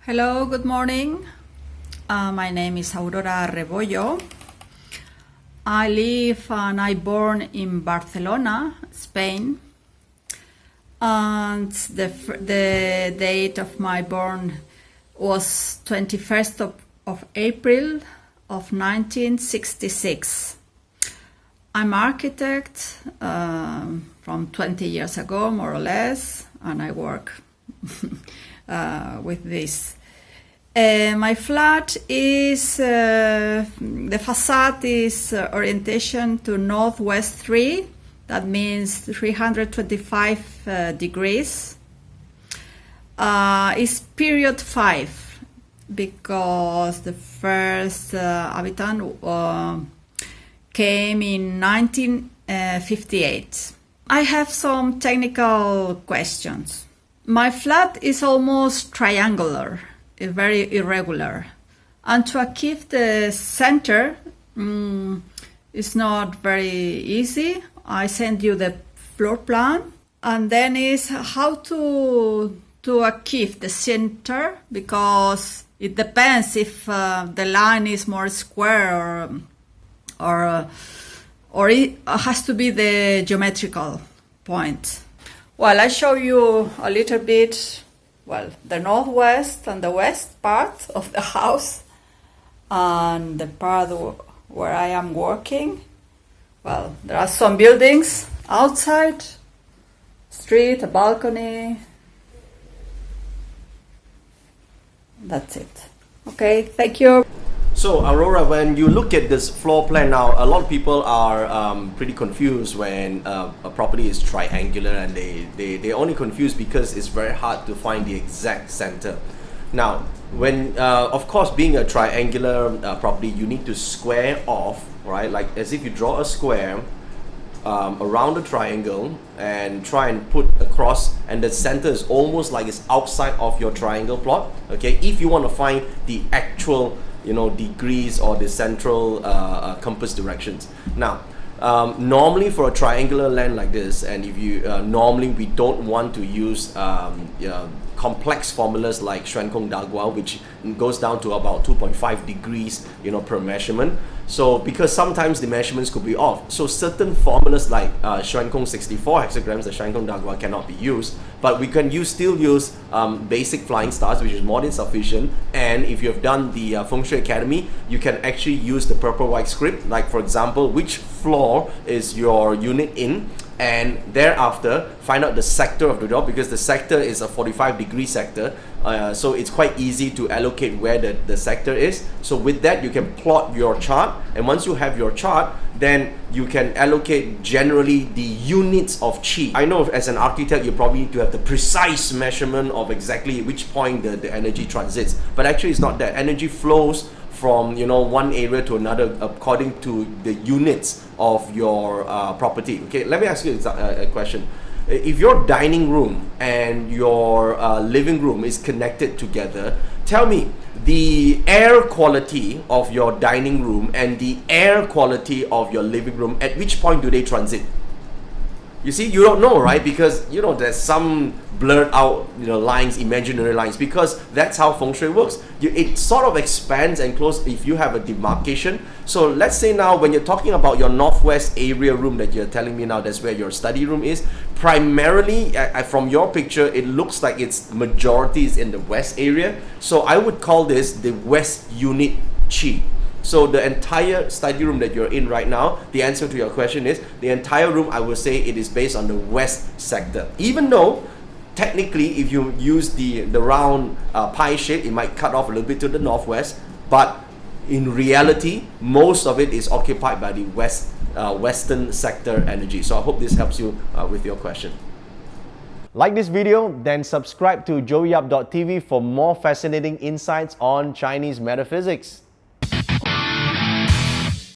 Hello, good morning. My name is Aurora Rebollo. I live and I born in Barcelona, Spain. And the date of my born was 21st of April of 1966. I'm architect from 20 years ago, more or less, and I work with this. My flat is, the facade is orientation to northwest 3, that means 325 degrees. It's period 5 because the first habitant came in 1958. I have some technical questions. My flat is almost triangular, very irregular, and to achieve the center is not very easy. I send you the floor plan, and then is how to achieve the center, because it depends if the line is more square or it has to be the geometrical point. Well, I show you a little bit, well, the northwest and the west part of the house, and the part where I am working. Well, there are some buildings outside, street, a balcony. That's it. Okay, thank you. So Aurora, when you look at this floor plan now, a lot of people are pretty confused when a property is triangular, and they're only confused because it's very hard to find the exact center. Now, when of course, being a triangular property, you need to square off, right? Like as if you draw a square around the triangle and try and put across, and the center is almost like it's outside of your triangle plot. Okay, if you want to find the actual degrees or the central compass directions. Now, normally for a triangular land like this, and if you normally we don't want to use complex formulas like Xuan Kong Dagua, which goes down to about 2.5 degrees per measurement. So because sometimes the measurements could be off, so certain formulas like Xuan Kong 64 hexagrams, the Xuan Kong Dagua cannot be used, but we can still use basic flying stars, which is more than sufficient. And if you have done the Feng Shui Academy, you can actually use the purple white script, like for example, which floor is your unit in, and thereafter find out the sector of the door, because the sector is a 45-degree sector, so it's quite easy to allocate where the sector is. So with that, you can plot your chart, and once you have your chart, then you can allocate generally the units of qi. I know as an architect, you probably need to have the precise measurement of exactly which point the energy transits, but actually it's not that. Energy flows from one area to another according to the units of your property. Okay, let me ask you a question. If your dining room and your living room is connected together, tell me the air quality of your dining room and the air quality of your living room, at which point do they transit? You see, you don't know, right? Because there's some blurred out lines, imaginary lines, because that's how Feng Shui works. It sort of expands and closes if you have a demarcation. So let's say now when you're talking about your northwest area room that you're telling me now, that's where your study room is. Primarily, from your picture, it looks like its majority is in the west area. So I would call this the west unit qi. So the entire study room that you're in right now, the answer to your question is, the entire room, I would say it is based on the west sector. Even though, technically, if you use the round pie shape, it might cut off a little bit to the northwest, but in reality, most of it is occupied by the western sector energy. So I hope this helps you with your question. Like this video, then subscribe to joeyyap.tv for more fascinating insights on Chinese metaphysics.